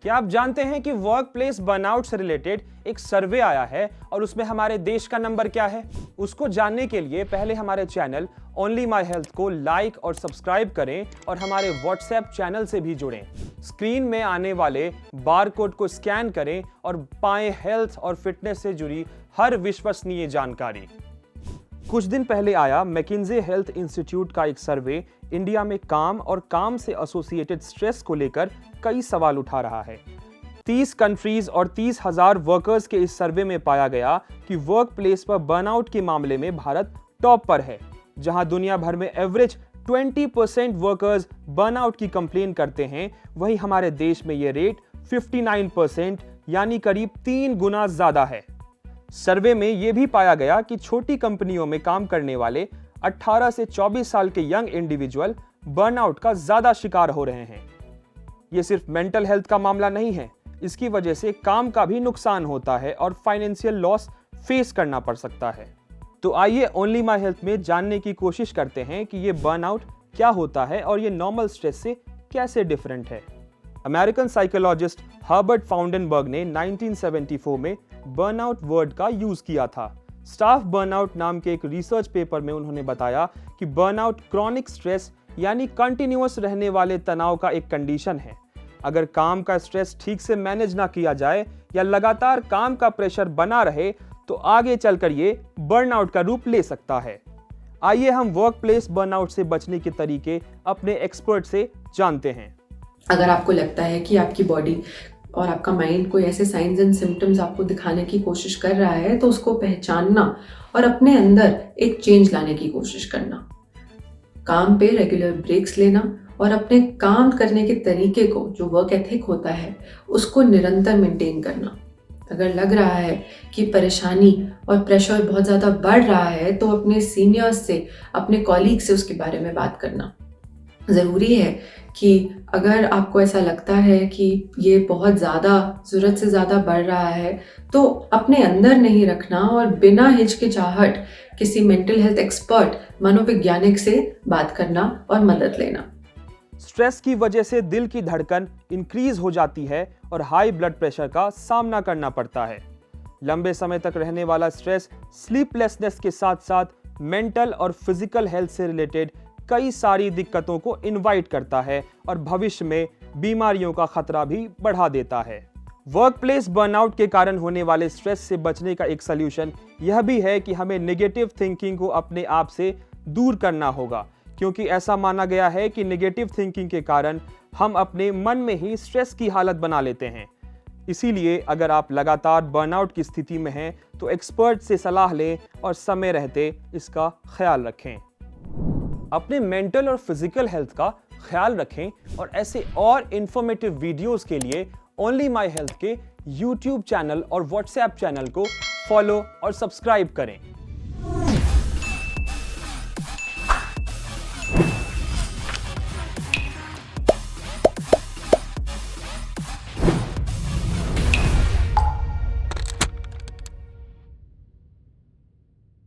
क्या आप जानते हैं कि वर्क प्लेस बर्नआउट से रिलेटेड एक सर्वे आया है और उसमें हमारे देश का नंबर क्या है? उसको जानने के लिए पहले हमारे चैनल ओनली माई हेल्थ को लाइक और सब्सक्राइब करें और हमारे व्हाट्सएप चैनल से भी जुड़ें। स्क्रीन में आने वाले बार कोड को स्कैन करें और पाएं हेल्थ और फिटनेस से जुड़ी हर विश्वसनीय जानकारी। कुछ दिन पहले आया मैकिन्जे हेल्थ इंस्टीट्यूट का एक सर्वे इंडिया में काम और काम से एसोसिएटेड स्ट्रेस को लेकर कई सवाल उठा रहा है। 30 कंट्रीज और 30,000 वर्कर्स के इस सर्वे में पाया गया कि वर्क प्लेस पर बर्नआउट के मामले में भारत टॉप पर है। जहां दुनिया भर में एवरेज 20% वर्कर्स बर्नआउट की कंप्लेन करते हैं, वहीं हमारे देश में यह रेट 59% यानी करीब 3 गुना ज्यादा है। सर्वे में यह भी पाया गया कि छोटी कंपनियों में काम करने वाले 18 से 24 साल के यंग इंडिविजुअल बर्नआउट का ज्यादा शिकार हो रहे हैं। यह सिर्फ मेंटल हेल्थ का मामला नहीं है, इसकी वजह से काम का भी नुकसान होता है और फाइनेंशियल लॉस फेस करना पड़ सकता है। तो आइए ओनली माई हेल्थ में जानने की कोशिश करते हैं कि यह बर्नआउट क्या होता है और यह नॉर्मल स्ट्रेस से कैसे डिफरेंट है। अमेरिकन साइकोलॉजिस्ट हर्बर्ट फाउंडनबर्ग ने 1974 में बर्नआउट वर्ड का यूज किया था। स्टाफ बर्नआउट नाम के एक रिसर्च पेपर में उन्होंने बताया कि बर्नआउट क्रॉनिक स्ट्रेस यानी कंटिन्यूअस रहने वाले तनाव का एक कंडीशन है। अगर काम का स्ट्रेस ठीक से मैनेज ना किया जाए या लगातार काम का प्रेशर बना रहे तो आगे चलकर ये बर्नआउट का रूप ले सकता है। आइए हम वर्क प्लेस बर्नआउट से बचने के तरीके अपने एक्सपर्ट से जानते हैं। अगर आपको लगता है कि आपकी बॉडी और आपका माइंड कोई ऐसे साइंस एंड सिम्टम्स आपको दिखाने की कोशिश कर रहा है तो उसको पहचानना और अपने अंदर एक चेंज लाने की कोशिश करना। काम पे रेगुलर ब्रेक्स लेना और अपने काम करने के तरीके को, जो वर्क एथिक होता है, उसको निरंतर मेंटेन करना। अगर लग रहा है कि परेशानी और प्रेशर बहुत ज़्यादा बढ़ रहा है तो अपने सीनियर्स से, अपने कॉलीग से उसके बारे में बात करना ज़रूरी है। कि अगर आपको ऐसा लगता है कि ये बहुत ज़्यादा ज़रूरत से ज़्यादा बढ़ रहा है तो अपने अंदर नहीं रखना और बिना हिचकिचाहट किसी मेंटल हेल्थ एक्सपर्ट, मनोवैज्ञानिक से बात करना और मदद लेना। स्ट्रेस की वजह से दिल की धड़कन इंक्रीज हो जाती है और हाई ब्लड प्रेशर का सामना करना पड़ता है। लंबे समय तक रहने वाला स्ट्रेस स्लीपलेसनेस के साथ साथ मेंटल और फिजिकल हेल्थ से रिलेटेड कई सारी दिक्कतों को इनवाइट करता है और भविष्य में बीमारियों का खतरा भी बढ़ा देता है। वर्क प्लेस बर्नआउट के कारण होने वाले स्ट्रेस से बचने का एक सल्यूशन यह भी है कि हमें नेगेटिव थिंकिंग को अपने आप से दूर करना होगा, क्योंकि ऐसा माना गया है कि नेगेटिव थिंकिंग के कारण हम अपने मन में ही स्ट्रेस की हालत बना लेते हैं। इसीलिए अगर आप लगातार बर्नआउट की स्थिति में हैं तो एक्सपर्ट से सलाह लें और समय रहते इसका ख्याल रखें। अपने मेंटल और फिजिकल हेल्थ का ख्याल रखें और ऐसे और इंफॉर्मेटिव वीडियोस के लिए ओनली माई हेल्थ के YouTube चैनल और WhatsApp चैनल को फॉलो और सब्सक्राइब करें।